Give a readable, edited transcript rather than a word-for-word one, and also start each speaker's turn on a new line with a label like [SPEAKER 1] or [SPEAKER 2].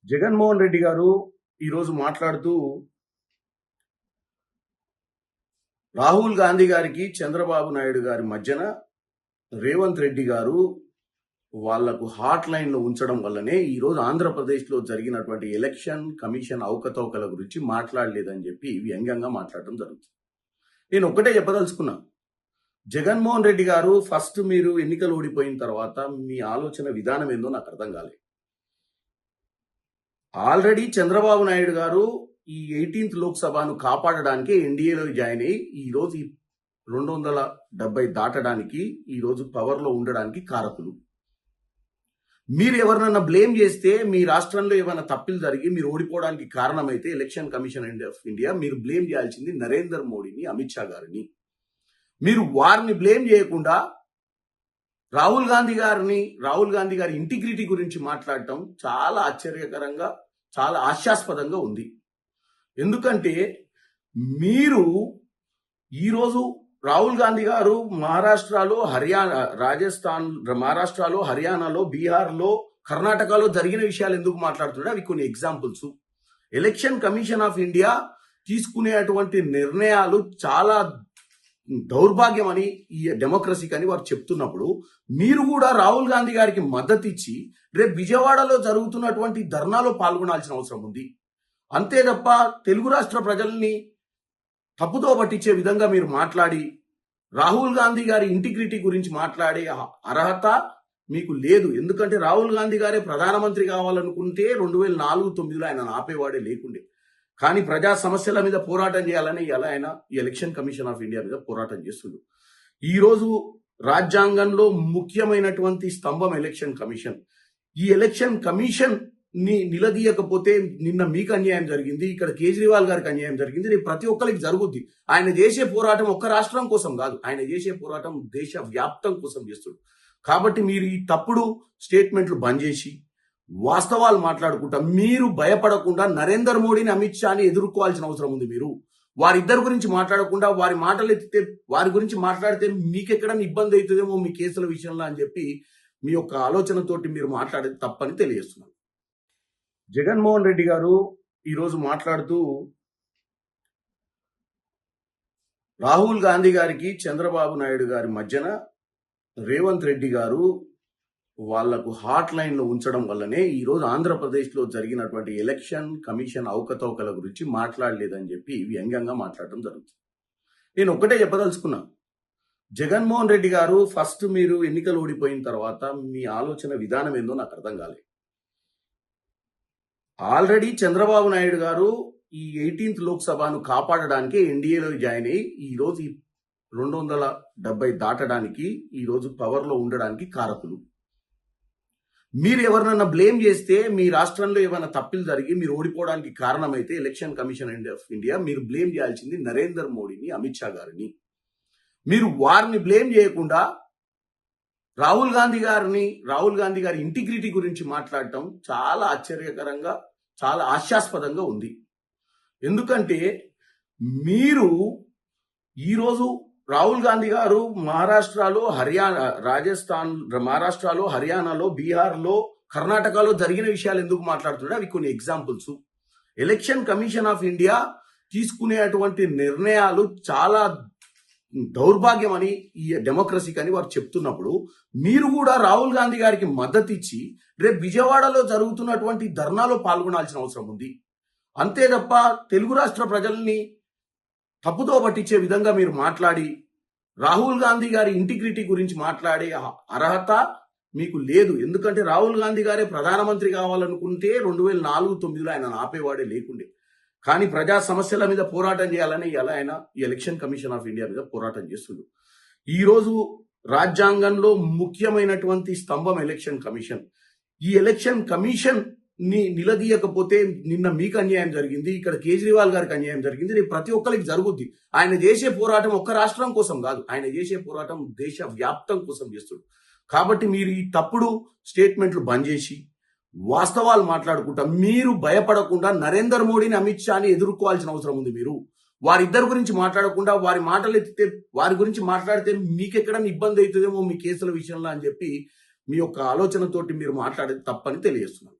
[SPEAKER 1] జగన్మోహన్ రెడ్డి గారు ఈరోజు మాట్లాడుతూ రాహుల్ గాంధీ గారికి చంద్రబాబు నాయుడు గారి మధ్యన రేవంత్ రెడ్డి గారు వాళ్లకు హాట్ లైన్ లో ఉంచడం వల్లనే ఈరోజు ఆంధ్రప్రదేశ్లో జరిగినటువంటి ఎలక్షన్ కమిషన్ అవకతవకల గురించి మాట్లాడలేదని చెప్పి వ్యంగ్యంగా మాట్లాడడం జరుగుతుంది. నేను ఒకటే చెప్పదలుచుకున్నా, జగన్మోహన్ రెడ్డి గారు ఫస్ట్ మీరు ఎన్నికలు ఓడిపోయిన తర్వాత మీ ఆలోచన విధానం ఏందో నాకు అర్థం కాలేదు. ఆల్రెడీ చంద్రబాబు నాయుడు గారు ఈ 18th లోక్సభను కాపాడడానికి ఎన్డీఏలో జాయిన్ అయ్యి ఈరోజు 270 దాటడానికి ఈరోజు పవర్లో ఉండడానికి కారకులు. మీరు ఎవరినన్నా బ్లేమ్ చేస్తే, మీ రాష్ట్రంలో ఏమైనా తప్పులు జరిగి మీరు ఓడిపోవడానికి కారణమైతే ఎలక్షన్ కమిషన్ ఆఫ్ ఇండియా మీరు బ్లేమ్ చేయాల్సింది నరేంద్ర మోడీని, అమిత్ షా గారిని. మీరు వారిని బ్లేమ్ చేయకుండా రాహుల్ గాంధీ గారి ఇంటిగ్రిటీ గురించి మాట్లాడటం చాలా ఆశ్చర్యకరంగా, చాలా హాస్యాస్పదంగా ఉంది. ఎందుకంటే మీరు ఈరోజు రాహుల్ గాంధీ గారు మహారాష్ట్రలో, హర్యానాలో, బీహార్లో, కర్ణాటకలో జరిగిన విషయాలు ఎందుకు మాట్లాడుతున్నాడు? అవి కొన్ని examples. Election commission of India తీసుకునేటువంటి నిర్ణయాలు చాలా దౌర్భాగ్యం అని, ఈ డెమోక్రసీకి అని వారు చెప్తున్నప్పుడు మీరు కూడా రాహుల్ గాంధీ గారికి మద్దతు ఇచ్చి రేపు విజయవాడలో జరుగుతున్నటువంటి ధర్నాలో పాల్గొనాల్సిన అవసరం ఉంది. అంతే తప్ప తెలుగు రాష్ట్ర ప్రజల్ని తప్పుతో పట్టించే విధంగా మీరు మాట్లాడి రాహుల్ గాంధీ గారి ఇంటిగ్రిటీ గురించి మాట్లాడే అర్హత మీకు లేదు. ఎందుకంటే రాహుల్ గాంధీ గారే ప్రధానమంత్రి కావాలనుకుంటే 2004-09లో ఆయన ఆపేవాడే లేకుండే. కానీ ప్రజా సమస్యల మీద పోరాటం చేయాలని ఎలా అయినా ఈ ఎలక్షన్ కమిషన్ ఆఫ్ ఇండియా మీద పోరాటం చేస్తుండ్రు. ఈరోజు రాజ్యాంగంలో ముఖ్యమైనటువంటి స్తంభం ఎలక్షన్ కమిషన్. ఈ ఎలక్షన్ కమిషన్ ని నిలదీయకపోతే నిన్న మీకు అన్యాయం జరిగింది, ఇక్కడ కేజ్రీవాల్ గారికి అన్యాయం జరిగింది, రేపు ప్రతి ఒక్కరికి జరుగుద్ది. ఆయన చేసే పోరాటం ఒక్క రాష్ట్రం కోసం కాదు, ఆయన చేసే పోరాటం దేశ వ్యాప్తం కోసం చేస్తుంది. కాబట్టి మీరు ఈ తప్పుడు స్టేట్మెంట్లు బంద్ చేసి వాస్తవాలు మాట్లాడుకుంటా, మీరు భయపడకుండా నరేంద్ర మోడీని, అమిత్ షాని ఎదుర్కోవాల్సిన అవసరం ఉంది. మీరు వారిద్దరి గురించి మాట్లాడకుండా వారి మాటలు ఎత్తితే, వారి గురించి మాట్లాడితే మీకెక్కడైనా ఇబ్బంది అవుతుందేమో మీ కేసుల విషయంలో అని చెప్పి మీ యొక్క ఆలోచనతోటి మీరు మాట్లాడేది తప్పని తెలియజేస్తున్నాను. జగన్మోహన్ రెడ్డి గారు ఈరోజు మాట్లాడుతూ రాహుల్ గాంధీ గారికి చంద్రబాబు నాయుడు గారి మధ్యన రేవంత్ రెడ్డి గారు వాళ్లకు హాట్ లైన్ లో ఉంచడం వల్లనే ఈరోజు ఆంధ్రప్రదేశ్లో జరిగినటువంటి ఎలక్షన్ కమిషన్ అవకతవకల గురించి మాట్లాడలేదని చెప్పి వ్యంగ్యంగా మాట్లాడడం జరుగుతుంది. నేను ఒకటే చెప్పదలుచుకున్నా, జగన్మోహన్ రెడ్డి గారు ఫస్ట్ మీరు ఎన్నికలు ఓడిపోయిన తర్వాత మీ ఆలోచన విధానం ఏందో నాకు అర్థం కాలేదు. ఆల్రెడీ చంద్రబాబు నాయుడు గారు ఈ 18th లోక్సభను కాపాడడానికి ఎన్డీఏలో జాయిన్ అయ్యి ఈరోజు 270 దాటడానికి ఈరోజు పవర్లో ఉండడానికి కారకులు. మీరు ఎవరినన్నా బ్లేమ్ చేస్తే, మీ రాష్ట్రంలో ఏమైనా తప్పులు జరిగి మీరు ఓడిపోవడానికి కారణమైతే ఎలక్షన్ కమిషన్ ఆఫ్ ఇండియా మీరు బ్లేమ్ చేయాల్సింది నరేంద్ర మోడీని, అమిత్ షా గారిని. మీరు వారిని బ్లేమ్ చేయకుండా రాహుల్ గాంధీ గారి ఇంటిగ్రిటీ గురించి మాట్లాడటం చాలా ఆశ్చర్యకరంగా, చాలా హాస్యాస్పదంగా ఉంది. ఎందుకంటే మీరు ఈరోజు రాహుల్ గాంధీ గారు మహారాష్ట్రలో, హర్యానాలో, బీహార్లో, కర్ణాటకలో జరిగిన విషయాలు ఎందుకు మాట్లాడుతున్నాడు? అవి కొన్ని examples. Election commission of India తీసుకునేటువంటి నిర్ణయాలు చాలా దౌర్భాగ్యం అని, ఈ డెమోక్రసీకి అని వారు చెప్తున్నప్పుడు మీరు కూడా రాహుల్ గాంధీ గారికి మద్దతు ఇచ్చి రేపు విజయవాడలో జరుగుతున్నటువంటి ధర్నాలో పాల్గొనాల్సిన అవసరం ఉంది. అంతే తప్ప తెలుగు రాష్ట్ర ప్రజల్ని తప్పుతో పట్టించే విధంగా మీరు మాట్లాడి రాహుల్ గాంధీ గారి ఇంటిగ్రిటీ గురించి మాట్లాడే అర్హత మీకు లేదు. ఎందుకంటే రాహుల్ గాంధీ గారే ప్రధానమంత్రి కావాలనుకుంటే 2004-09లో ఆయన ఆపేవాడే లేకుండే. కానీ ప్రజా సమస్యల మీద పోరాటం చేయాలని ఎలా అయినా ఈ ఎలక్షన్ కమిషన్ ఆఫ్ ఇండియా మీద పోరాటం చేస్తుంది. ఈరోజు రాజ్యాంగంలో ముఖ్యమైనటువంటి స్తంభం ఎలక్షన్ కమిషన్. ఈ ఎలక్షన్ కమిషన్ ని నిలదీయకపోతే నిన్న మీకు అన్యాయం జరిగింది, ఇక్కడ కేజ్రీవాల్ గారికి అన్యాయం జరిగింది, రేపు ప్రతి ఒక్కరికి జరుగుద్ది. ఆయన చేసే పోరాటం ఒక్క రాష్ట్రం కోసం కాదు, ఆయన చేసే పోరాటం దేశ వ్యాప్తం కోసం చేస్తుంది. కాబట్టి మీరు ఈ తప్పుడు స్టేట్మెంట్లు బంద్ చేసి వాస్తవాలు మాట్లాడుకుంటా, మీరు భయపడకుండా నరేంద్ర మోడీని, అమిత్ షాని ఎదుర్కోవాల్సిన అవసరం ఉంది. మీరు వారిద్దరి గురించి మాట్లాడకుండా వారి మాటలు ఎత్తితే, వారి గురించి మాట్లాడితే మీకెక్కడైనా ఇబ్బంది అవుతుందేమో మీ కేసుల విషయంలో అని చెప్పి మీ యొక్క ఆలోచనతోటి మీరు మాట్లాడేది తప్పని తెలియజేస్తున్నాను.